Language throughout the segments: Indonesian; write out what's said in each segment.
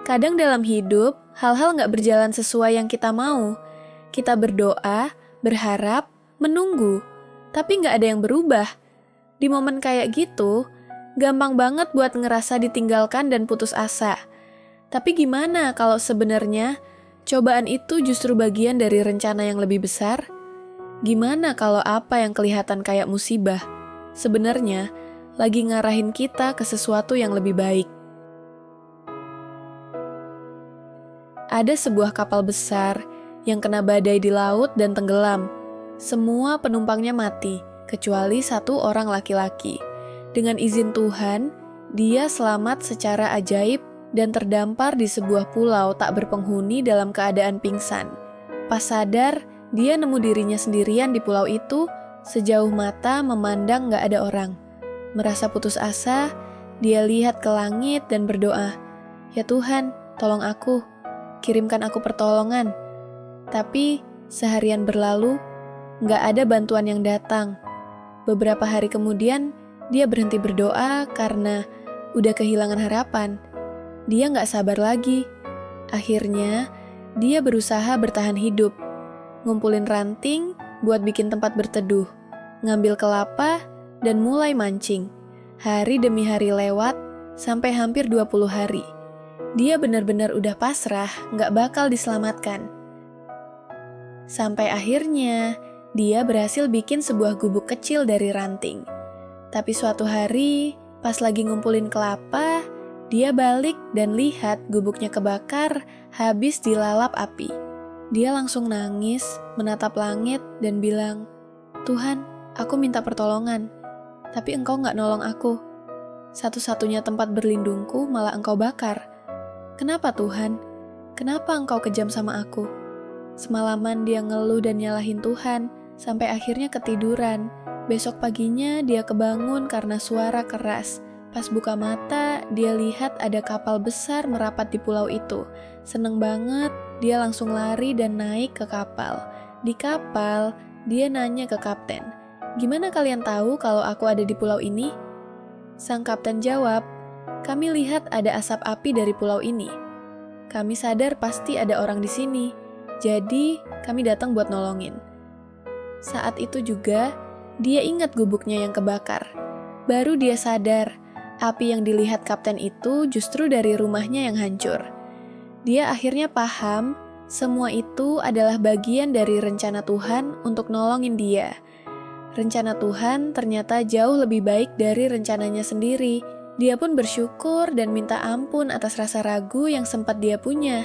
Kadang dalam hidup, hal-hal nggak berjalan sesuai yang kita mau. Kita berdoa, berharap, menunggu, tapi nggak ada yang berubah. Di momen kayak gitu, gampang banget buat ngerasa ditinggalkan dan putus asa. Tapi gimana kalau sebenarnya cobaan itu justru bagian dari rencana yang lebih besar? Gimana kalau apa yang kelihatan kayak musibah sebenarnya lagi ngarahin kita ke sesuatu yang lebih baik? Ada sebuah kapal besar yang kena badai di laut dan tenggelam. Semua penumpangnya mati, kecuali satu orang laki-laki. Dengan izin Tuhan, dia selamat secara ajaib dan terdampar di sebuah pulau tak berpenghuni dalam keadaan pingsan. Pas sadar, dia nemu dirinya sendirian di pulau itu, sejauh mata memandang gak ada orang. Merasa putus asa, dia lihat ke langit dan berdoa, "Ya Tuhan, tolong aku. Kirimkan aku pertolongan." Tapi seharian berlalu, gak ada bantuan yang datang. Beberapa hari kemudian, dia berhenti berdoa karena udah kehilangan harapan. Dia gak sabar lagi. Akhirnya, dia berusaha bertahan hidup. Ngumpulin ranting buat bikin tempat berteduh. Ngambil kelapa dan mulai mancing. Hari demi hari lewat, sampai hampir 20 hari. Dia benar-benar udah pasrah, gak bakal diselamatkan. Sampai akhirnya, dia berhasil bikin sebuah gubuk kecil dari ranting. Tapi suatu hari, pas lagi ngumpulin kelapa, dia balik dan lihat gubuknya kebakar, habis dilalap api. Dia langsung nangis, menatap langit, dan bilang, "Tuhan, aku minta pertolongan, tapi Engkau gak nolong aku. Satu-satunya tempat berlindungku malah Engkau bakar. Kenapa Tuhan? Kenapa Engkau kejam sama aku?" Semalaman dia ngeluh dan nyalahin Tuhan, sampai akhirnya ketiduran. Besok paginya dia kebangun karena suara keras. Pas buka mata, dia lihat ada kapal besar merapat di pulau itu. Seneng banget, dia langsung lari dan naik ke kapal. Di kapal, dia nanya ke kapten, "Gimana kalian tahu kalau aku ada di pulau ini?" Sang kapten jawab, "Kami lihat ada asap api dari pulau ini. Kami sadar pasti ada orang di sini, jadi kami datang buat nolongin." Saat itu juga, dia ingat gubuknya yang kebakar. Baru dia sadar, api yang dilihat kapten itu justru dari rumahnya yang hancur. Dia akhirnya paham, semua itu adalah bagian dari rencana Tuhan untuk nolongin dia. Rencana Tuhan ternyata jauh lebih baik dari rencananya sendiri. Dia pun bersyukur dan minta ampun atas rasa ragu yang sempat dia punya.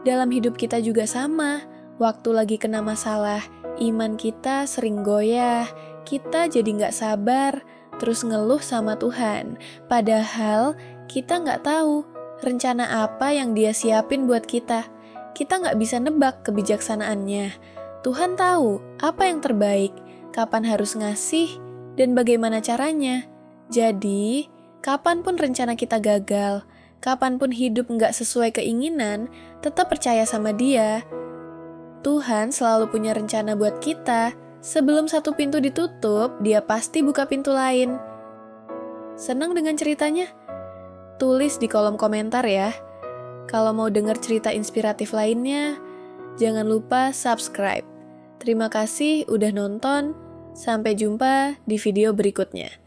Dalam hidup kita juga sama. Waktu lagi kena masalah, iman kita sering goyah, kita jadi gak sabar, terus ngeluh sama Tuhan. Padahal kita gak tahu rencana apa yang Dia siapin buat kita. Kita gak bisa nebak kebijaksanaannya. Tuhan tahu apa yang terbaik, kapan harus ngasih, dan bagaimana caranya. Jadi, kapanpun rencana kita gagal, kapanpun hidup gak sesuai keinginan, tetap percaya sama Dia. Tuhan selalu punya rencana buat kita. Sebelum satu pintu ditutup, Dia pasti buka pintu lain. Senang dengan ceritanya? Tulis di kolom komentar ya. Kalau mau denger cerita inspiratif lainnya, jangan lupa subscribe. Terima kasih udah nonton. Sampai jumpa di video berikutnya.